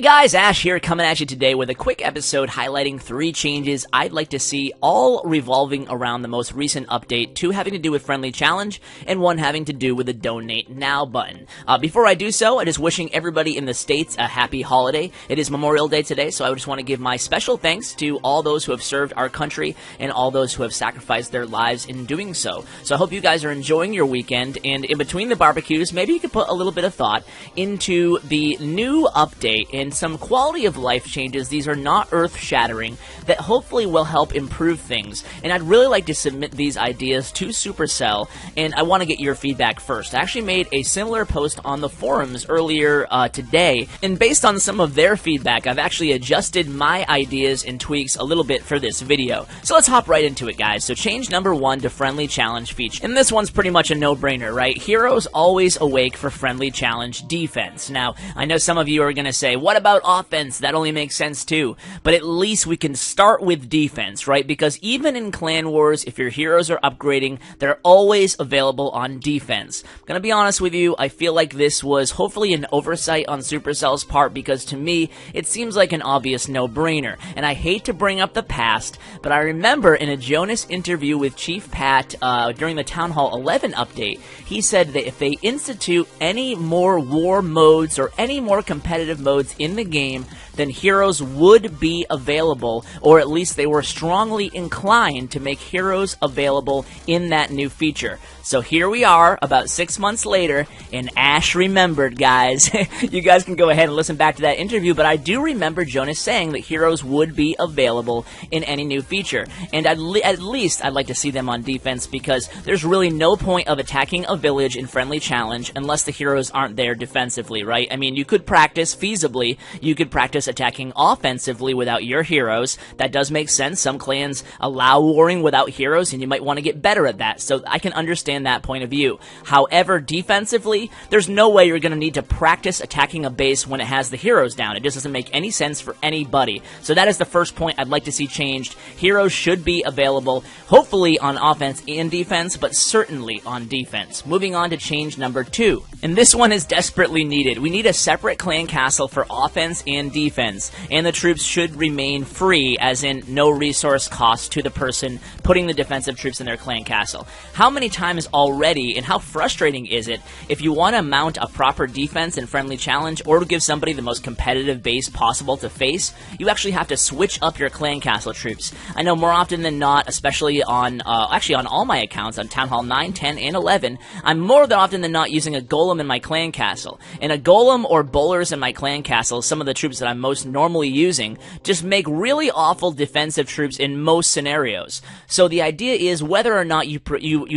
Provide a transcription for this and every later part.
Guys, Ash here coming at you today with a quick episode highlighting 3 changes I'd like to see, all revolving around the most recent update, 2 having to do with Friendly Challenge, and 1 having to do with the Donate Now button. Before I do so, I just wishing everybody in the States a happy holiday. It is Memorial Day today, so I just want to give my special thanks to all those who have served our country and all those who have sacrificed their lives in doing so. So I hope you guys are enjoying your weekend, and in between the barbecues, maybe you could put a little bit of thought into the new update and some quality of life changes. These are not earth-shattering, that hopefully will help improve things. And I'd really like to submit these ideas to Supercell, and I want to get your feedback first. I actually made a similar post on the forums earlier today, and based on some of their feedback, I've actually adjusted my ideas and tweaks a little bit for this video. So let's hop right into it, guys. So change number 1 to Friendly Challenge feature. And this one's pretty much a no-brainer, right? Heroes always awake for Friendly Challenge defense. Now, I know some of you are going to say, what about offense? That only makes sense too. But at least we can start with defense, right? Because even in Clan Wars, if your heroes are upgrading, they're always available on defense. I'm gonna be honest with you, I feel like this was hopefully an oversight on Supercell's part, because to me, it seems like an obvious no-brainer. And I hate to bring up the past, but I remember in a Jonas interview with Chief Pat during the Town Hall 11 update, he said that if they institute any more war modes or any more competitive modes in the game, then heroes would be available, or at least they were strongly inclined to make heroes available in that new feature. So here we are, about 6 months later, and Ash remembered, guys. You guys can go ahead and listen back to that interview, but I do remember Jonas saying that heroes would be available in any new feature. And at least I'd like to see them on defense, because there's really no point of attacking a village in Friendly Challenge unless the heroes aren't there defensively, right? I mean, you could practice feasibly, you could practice attacking offensively without your heroes. That does make sense. Some clans allow warring without heroes, and you might want to get better at that. So I can understand that point of view. However, defensively, there's no way you're going to need to practice attacking a base when it has the heroes down. It just doesn't make any sense for anybody. So that is the first point I'd like to see changed. Heroes should be available, hopefully on offense and defense, but certainly on defense. Moving on to change number 2. And this one is desperately needed. We need a separate clan castle for offense and defense, and the troops should remain free, as in no resource cost to the person putting the defensive troops in their clan castle. How many times already, and how frustrating is it, if you want to mount a proper defense in Friendly Challenge, or to give somebody the most competitive base possible to face, you actually have to switch up your clan castle troops. I know more often than not, especially on, actually on all my accounts, on Town Hall 9, 10, and 11, I'm more than often than not using a golem in my clan castle. And a golem or bowlers in my clan castle, some of the troops that I'm most normally using, just make really awful defensive troops in most scenarios. So the idea is, whether or not you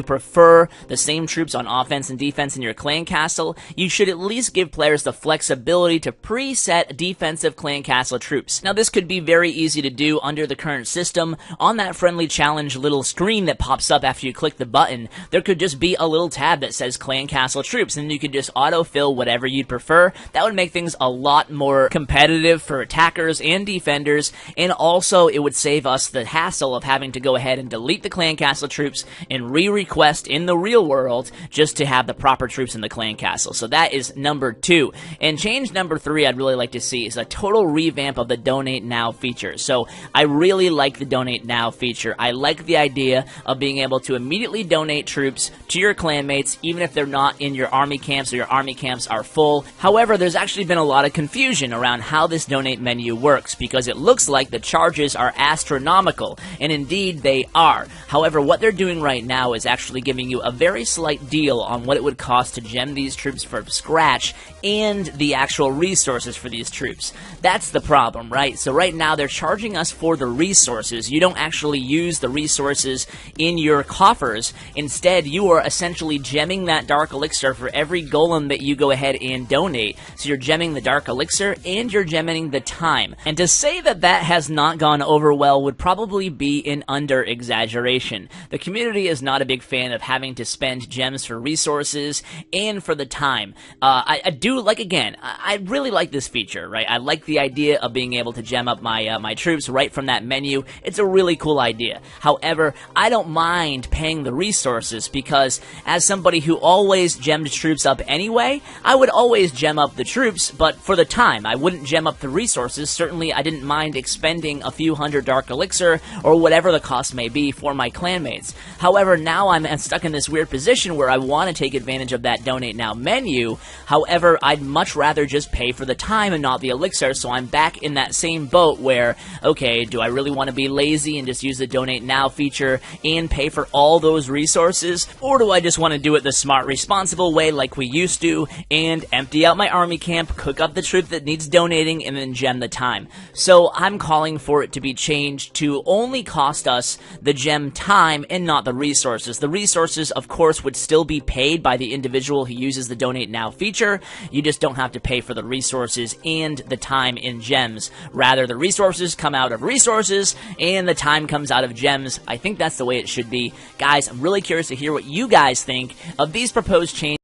prefer the same troops on offense and defense in your clan castle, you should at least give players the flexibility to preset defensive clan castle troops. Now, this could be very easy to do under the current system. On that Friendly Challenge little screen that pops up after you click the button, there could just be a little tab that says clan castle troops, and you could just autofill whatever you'd prefer. That would make things a lot more competitive for attackers and defenders, and also it would save us the hassle of having to go ahead and delete the clan castle troops and re-request in the real world just to have the proper troops in the clan castle. So that is number 2. And change number 3 I'd really like to see is a total revamp of the Donate Now feature. So I really like the Donate Now feature. I like the idea of being able to immediately donate troops to your clanmates, even if they're not in your army camps or your army camps are full. However, there's actually been a lot of confusion around how this donate menu works, because it looks like the charges are astronomical, and indeed they are. However, what they're doing right now is actually giving you a very slight deal on what it would cost to gem these troops from scratch and the actual resources for these troops. That's the problem, right? So right now they're charging us for the resources. You don't actually use the resources in your coffers. Instead, you are essentially gemming that dark elixir for every golem that you go ahead and donate. So you're gemming the dark elixir and you're gemming the time. And to say that that has not gone over well would probably be an under-exaggeration. The community is not a big fan of having to spend gems for resources and for the time. I do like, again, I really like this feature, right? I like the idea of being able to gem up my troops right from that menu. It's a really cool idea. However, I don't mind paying the resources, because as somebody who always gemmed troops up anyway, I would always gem up the troops, but for the time. I wouldn't gem up want the resources. Certainly, I didn't mind expending a few hundred Dark Elixir, or whatever the cost may be, for my clanmates. However, now I'm stuck in this weird position where I want to take advantage of that Donate Now menu. However, I'd much rather just pay for the time and not the Elixir, so I'm back in that same boat where, okay, do I really want to be lazy and just use the Donate Now feature and pay for all those resources? Or do I just want to do it the smart, responsible way like we used to, and empty out my army camp, cook up the troop that needs donating, and then gem the time? So I'm calling for it to be changed to only cost us the gem time and not the resources. The resources, of course, would still be paid by the individual who uses the Donate Now feature. You just don't have to pay for the resources and the time in gems. Rather, the resources come out of resources and the time comes out of gems. I think that's the way it should be. Guys, I'm really curious to hear what you guys think of these proposed changes.